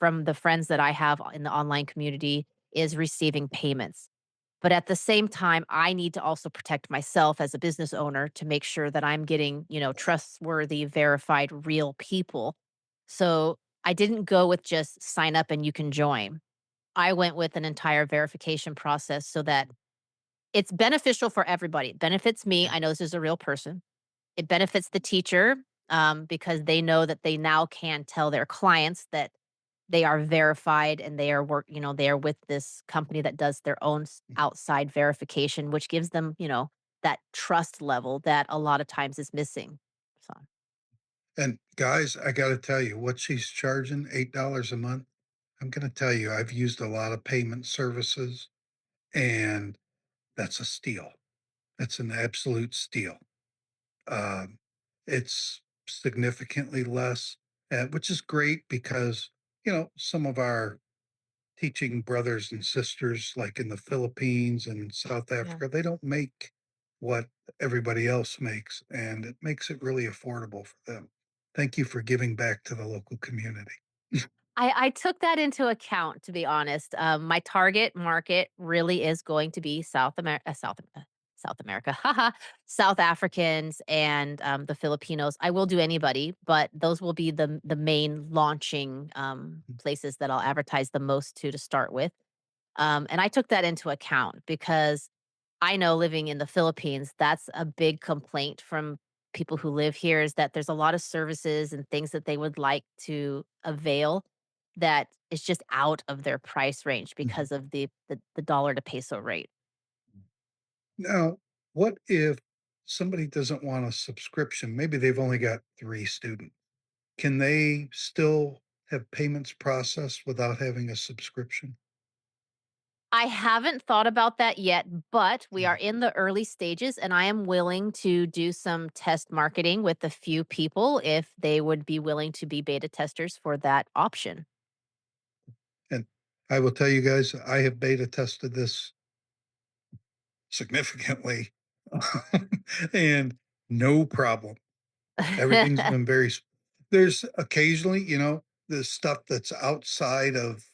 from the friends that I have in the online community is receiving payments. But at the same time, I need to also protect myself as a business owner to make sure that I'm getting, trustworthy, verified, real people. So I didn't go with just sign up and you can join. I went with an entire verification process so that it's beneficial for everybody. It benefits me. Yeah. I know this is a real person. It benefits the teacher, because they know that they now can tell their clients that they are verified and they are with this company that does their own outside verification, which gives them, that trust level that a lot of times is missing. So, And guys, I got to tell you, what she's charging, $8 a month. I'm going to tell you, I've used a lot of payment services, and that's a steal. That's an absolute steal. Um, it's significantly less, which is great because, some of our teaching brothers and sisters, like in the Philippines and South yeah. Africa, they don't make what everybody else makes, and it makes it really affordable for them. Thank you for giving back to the local community. I took that into account, to be honest. My target market really is going to be South America, haha, South Africans and the Filipinos. I will do anybody, but those will be the main launching places that I'll advertise the most to start with. And I took that into account because I know living in the Philippines, that's a big complaint from people who live here is that there's a lot of services and things that they would like to avail that is just out of their price range Mhm. because of the dollar to peso rate. Now, what if somebody doesn't want a subscription, maybe they've only got 3 students. Can they still have payments processed without having a subscription? I haven't thought about that yet, but we are Yeah, in the early stages, and I am willing to do some test marketing with a few people if they would be willing to be beta testers for that option. and I will tell you guys, I have beta tested this significantly, and no problem. Everything's been very s there's occasionally, the stuff that's outside of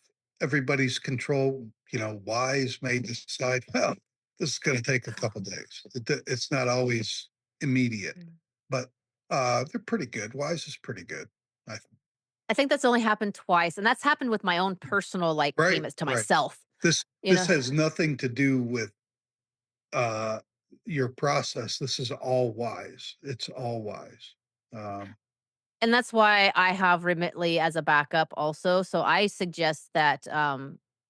everybody's control, Wise may decide, "Well, this is gonna take a couple days." It's not always immediate, Mm. but, they're pretty good. Wise is pretty good. I I think that's only happened twice, and that's happened with my own personal, like, Right, payments to right. myself, you This know? has nothing to do with, uh, your process. This is all Wise. It's all Wise. Um, And that's why I have Remitly as a backup also, so I suggest that,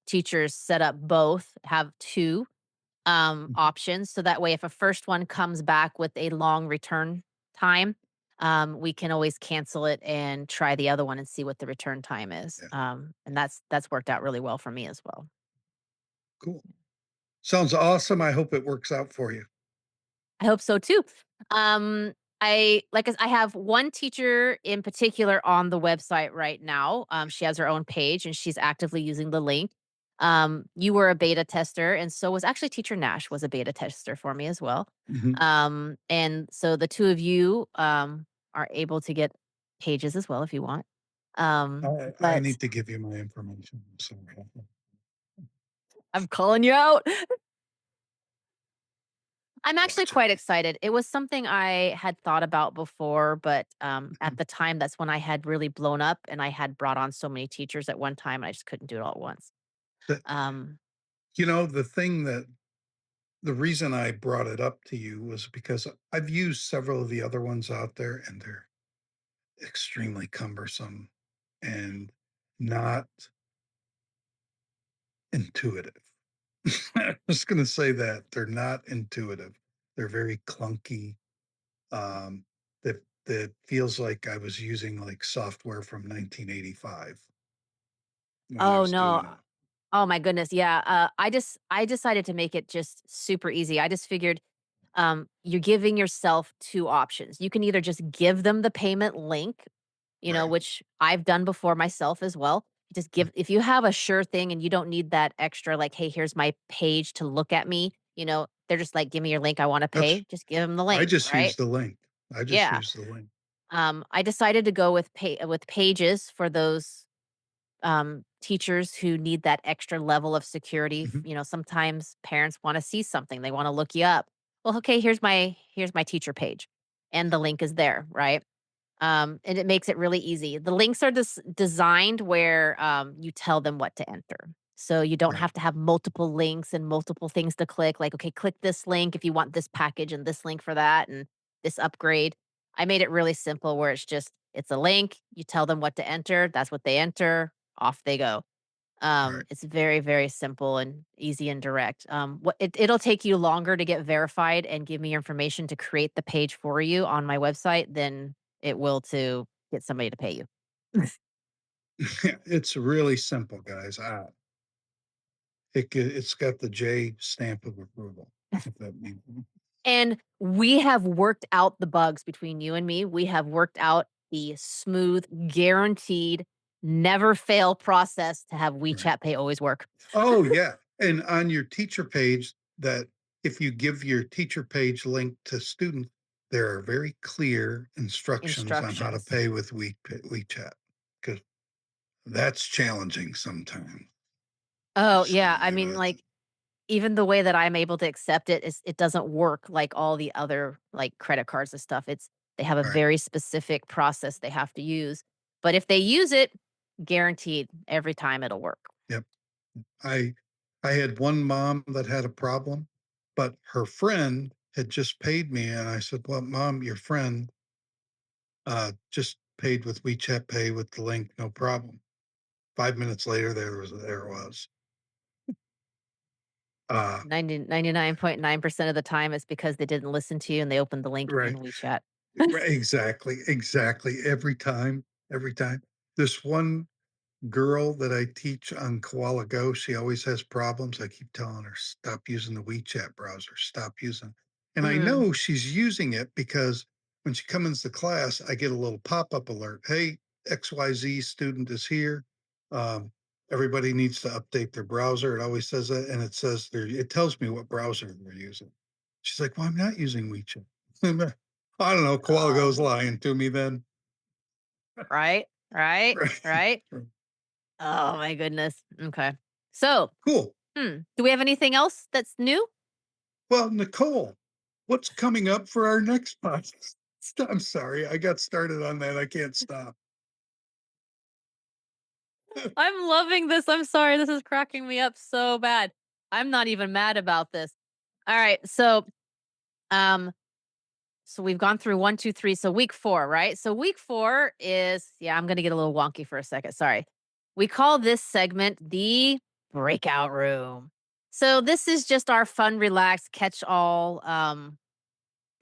teachers set up both, have 2 mhm, options. So that way, if a first one comes back with a long return time, we can always cancel it and try the other one and see what the return time is. yeah, And that's worked out really well for me as well. cool. Sounds awesome. I hope it works out for you. I hope so too. Um, I have one teacher in particular on the website right now. She has her own page and she's actively using the link. You were a beta tester, and so was actually Teacher Nash was a beta tester for me as well. Mhm. And so the two of you are able to get pages as well if you want. I But need to give you my information. So, I'm calling you out. I'm actually watch it. quite excited. It was something I had thought about before, but, at Mhm. the time, that's when I had really blown up, and I had brought on so many teachers at one time, and I just couldn't do it all at once. The Um the reason I brought it up to you was because I've used several of the other ones out there, and they're extremely cumbersome and not intuitive. I was gonna say that. They're not intuitive. They're very clunky. That feels like I was using, like, software from 1985 when I Oh, was doing no. it. Oh my goodness, yeah, I decided to make it just super easy. I just figured, you're giving yourself 2 options. You can either just give them the payment link, Right. which I've done before myself as well. Just Mm, give if you have a sure thing and you don't need that extra, like, "Hey, here's my page to look at me," they're just like, "Give me your link, I wanna that's pay." Just give them the I link, just right? use the link. I just Yeah. use the link. I decided to go with pages for those teachers who need that extra level of security. Mhm. Sometimes parents want to see something, they want to look you up. Well, okay, here's my teacher page, and the link is there, right? And it makes it really easy. The links are designed where you tell them what to enter. So you don't Right. have to have multiple links and multiple things to click. Like, okay, click this link if you want this package and this link for that and this upgrade. I made it really simple where it's a link. You tell them what to enter. That's what they enter. Off they go. Right. It's very, very simple and easy and direct. It'll take you longer to get verified and give me your information to create the page for you on my website than it will to get somebody to pay you. It's really simple, guys. It's got the J stamp of approval, if that means And we have worked out the bugs between you and me. We have worked out the smooth, guaranteed, never fail process to have right. WeChat Pay always work. Oh, yeah, and on your teacher page, that if you give your teacher page link to students, there are very clear instructions on how to Instructions. pay with WeChat, because that's challenging sometimes. Oh, So, yeah. I mean, like, even the way that I'm able to accept it is it doesn't work like all the other, like, credit cards and stuff. They have a right, very specific process they have to use, but if they use it, guaranteed every time it'll work. yep. I I had one mom that had a problem, but her friend had just paid me, and I said, "Well, mom, your friend, just paid with WeChat Pay with the link, no problem." 5 minutes later, there it was. Uh, 99.9% of the time, it's because they didn't listen to you and they opened the link in right. WeChat. Right, exactly, exactly. Every time. This one girl that I teach on Koala Go, she always has problems. I keep telling her, stop using the WeChat browser, stop using. And I Mhm. know she's using it because when she comes to class, I get a little pop-up alert. Hey, XYZ student is here. Um, everybody needs to update their browser. It always says that, and it says there, it tells me what browser they're using. She's like, well, I'm not using WeChat. I don't know. Koala Go's Oh, lying to me then. right, right, Right. right. Oh my goodness. Okay. So, Cool. do we have anything else that's new? Well, Nicole, what's coming up for our next podcast? I'm sorry, I got started on that. I can't stop. I'm loving this. I'm sorry. This is cracking me up so bad. I'm not even mad about this. All right. Um, so we've gone through 1, 2, 3. So week 4, right? So week 4 is, yeah, I'm going to get a little wonky for a second. Sorry. We call this segment the breakout room. So this is just our fun, relaxed, catch all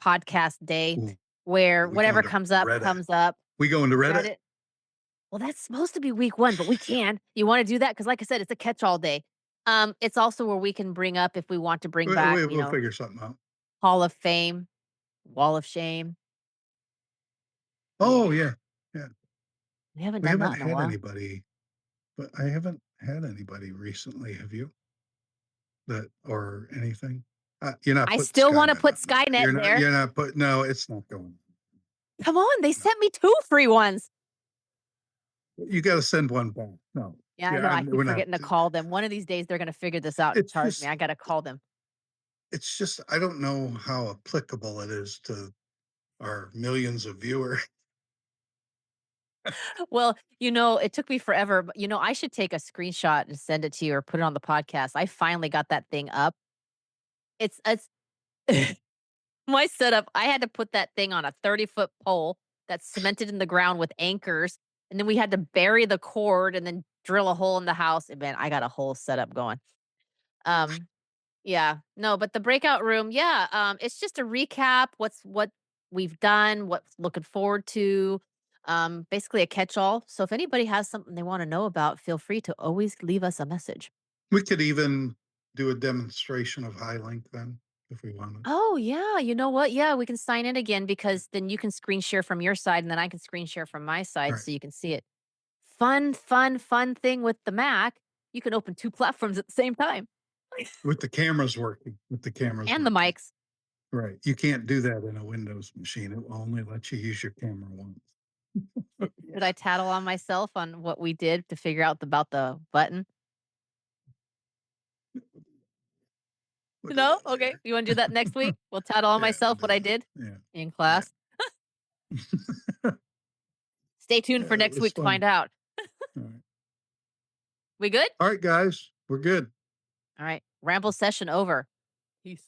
podcast day Ooh, where we whatever going to comes up, Reddit. comes up. We going to Reddit? Reddit. Well, that's supposed to be week 1, but we can. You wanna do that? Because, like I said, it's a catch-all day. It's also where we can bring up if we want to bring back, We'll figure something out. Hall of Fame, Wall of Shame. Oh Yeah. yeah, yeah. We haven't We done haven't that in a had while. anybody, but I haven't had anybody recently. Have you? That or anything? You're not I putting still wanna Skynet put on there. Skynet there. You're not put. No, it's not going. Come on, they No, sent me 2 free ones. you got to send one back. No, Yeah, I yeah, know, I keep we're not. forgetting to call them. One of these days, they're gonna figure this out and It's charge me. just I gotta call them. it's just I don't know how applicable it is to our millions of viewers. Well, it took me forever, but, I should take a screenshot and send it to you or put it on the podcast. I finally got that thing up. It's my setup, I had to put that thing on a 30-foot pole that's cemented in the ground with anchors, and then we had to bury the cord and then drill a hole in the house, and man, I got a whole setup going. Um, yeah, no, but the breakout room, yeah, it's just a recap, what we've done, what's looking forward to, basically a catch-all. So if anybody has something they wanna know about, feel free to always leave us a message. We could even do a demonstration of HiLink then if we wanted. Oh, yeah, you know what? Yeah, we can sign in again because then you can screen share from your side and then I can screen share from my side Right. so you can see it. Fun, fun, fun thing with the Mac, you can open 2 platforms at the same time. With the cameras working. With the cameras And the working. mics. Right. You can't do that in a Windows machine. It will only let you use your camera once. Should I tattle on myself on what we did to figure out about the button? We'll do No? that Okay. later. You wanna do that next week? We'll tattle on Yeah, we'll myself do what I that. did Yeah. in Yeah. class. Stay tuned for Yeah, it next was week to fun. find out. All right. We good? All right, guys. We're good. All right. Ramble session over. Peace.